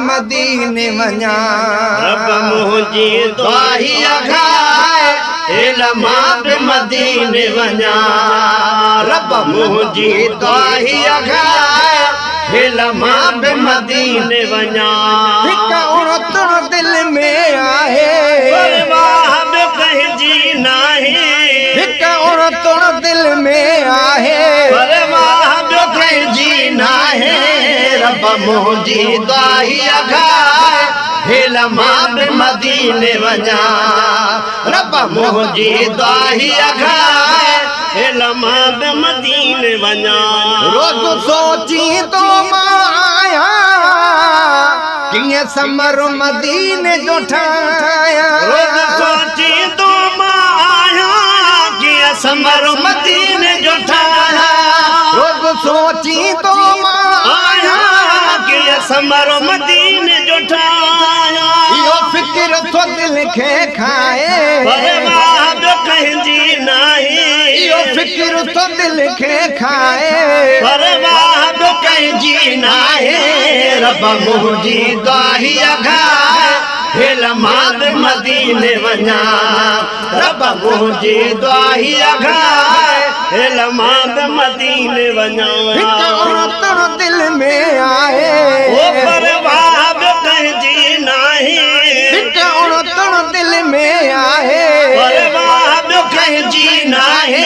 मदीने वञा रब मुंहिंजी दुआही अघाए इल्मा बि मदीने वञा रब मुंहिंजी दुआही अघाए इल्मा बि मदीने वञा हिक उणतुण दिल में आहे परवाह बि कंहिंजी नाहे हिक उणतुण दिल में आहे परवाह बि कंहिंजी नाहे रब मुंहिंजी दुआही अघाए इल्मा बि मदीने वञा रब मुंहिंजी दुआही अघाए इल्मा बि मदीने वञा रोज़ सोची तो माया कीअं समर मदीने जो ठाया रोज़ सोची तो माया कीअं समर मदीने जो ठाया रोज़ सोची तो माया कीअं समर मदीने जो ठाया इहो फिक्र तो दिल खे खाए परवाह बि कंहिंजी नाहे इहो फिक्र तो दिल खे खाए परवाह बि कंहिंजी नाहे रब मुंहिंजी दुआही अघाए इल्मा बि मदीने वञा रब मुंहिंजी दुआही अघाए इल्मा बि मदीने वञा हिक उणतुण दिल में आहे ओ परवाह बि कंहिंजी नाहे हिक उणतुण दिल में आहे परवाह बि कंहिंजी नाहे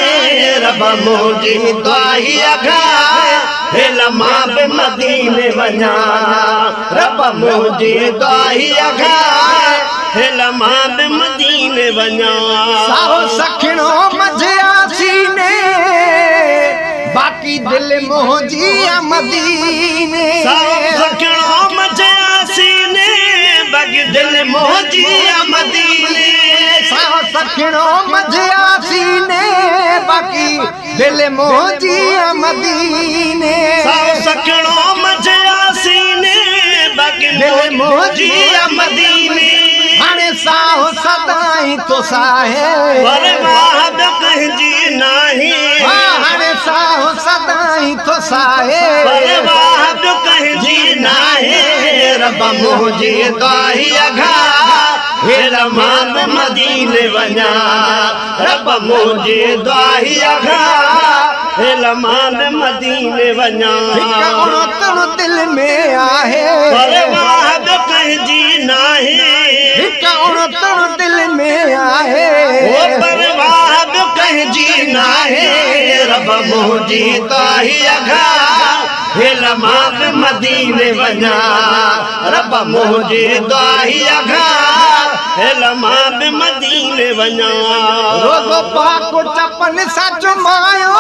रब मुंहिंजी दुआही अघाए इल्मा बि मदीने वञा रब मुंहिंजी दुआही अघाए इल्मा बि मदीने वञा साहो सखणो मझिया सीने बाकी दिल मुंहिंजी मदीने साहो सखणो मझिया सीने बाकी दिल मुंहिंजी मदीने साहो सखणो मझिया सीने बाकी दिल मुंहिंजी मदीने साहो सखणो मझिया सीने बाकी दिल मुंहिंजी मदीने हाणे साहो सदाई तो साहे परवाह बि कंहिंजी नाहे हाणे साहो सदाई तो साहे परवाह बि कंहिंजी नाहे रब मुंहिंजी दुआही अघाए इल्मा बि मदीने वञा रब मुंहिंजी दुआही अघाए इल्मा बि मदीने वञा हिक उणतुण दिल में आहे परवाह बि कंहिंजी नाहे हिक उणतुण दिल में आहे ओ परवाह बि कंहिंजी नाहे रब मुंहिंजी दुआही अघाए इल्मा बि मदीने वञा रब मुंहिंजी दुआही अघाए इल्मा बि मदीने वञा रोज़ पाक चपन सच मायो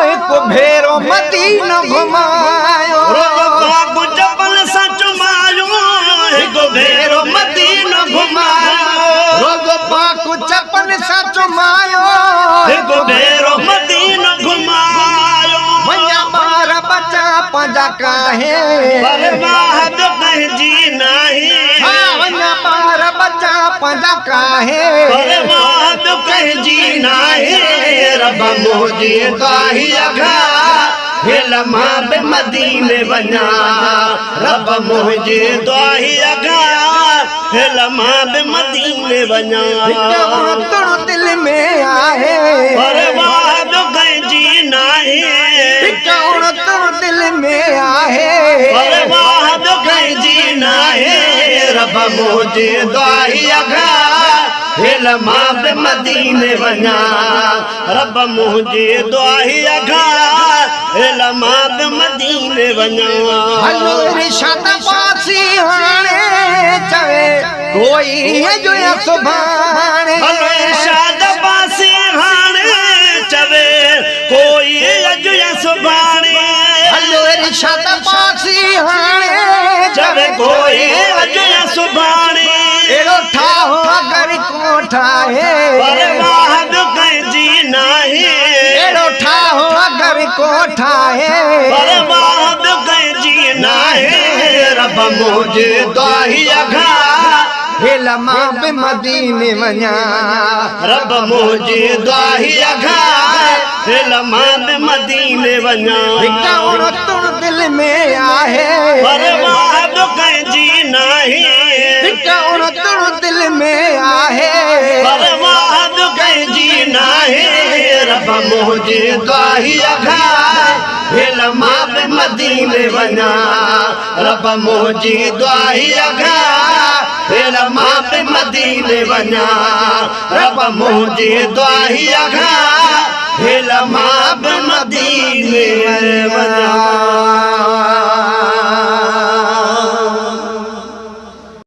हिकु भेरो मदीनो घुमायो रोज़ पाक चपन सच मायो हिकु भेरो मदीनो घुमायो रोज़ पाक चपन सच मायो हिकु भेरो मदीनो घुमायो वञा ॿार बचा पंहिंजा काहे परवाह बि कंहिंजी नाहे वञा ॿार बचा पंहिंजा काहे परवाह बि कंहिंजी नाहे रब मुंहिंजी दुआही अघाए इल्मा बि मदीने वञा रब मुंहिंजी दुआही अघाए इल्मा बि मदीने वञा हिक उणतुण दिल में आहे परवाह बि कंहिंजी नाहे हिक उणतुण दिल में आहे परवाह बि कंहिंजी नाहे रब मुंहिंजी दुआही अघाए इल्मा बि मदीने वञा रब मुंहिंजी दुआही अघाए इल्मा बि मदीने वञा हलो इरशाद पासी हाणे चवे कोई जो सुभाणे हलो इरशाद पासी हाणे चवे कोई अॼु या सुभाणे हलो इरशाद पासी हाणे चवे कोई अॼु या सुभाणे एड़ो ठाहो अगर को ठाहे परवाह बि कंहिंजी नाहे एड़ो ठाहो अगर को ठाहे परवाह बि कंहिंजी नाहे रब मुंहिंजी दुआही अघाए हेल मां बि मदीने वञा रब मुंहिंजी दुआही अघाए हेल मां बि मदीने वञा हिकु उणतुण दिल में आहे परवाह बि कंहिंजी नाही हिकु उणतुण दिल में आहे परवाह बि कंहिंजी नाही रब मुंहिंजी दुआही अघाए हेल मां बि मदीने वञा रब मुंहिंजी दुआही अघाए हेल मां बि मदीने वञा रब मुंहिंजी दुआही अघाए हेल मां बि मदीने वञा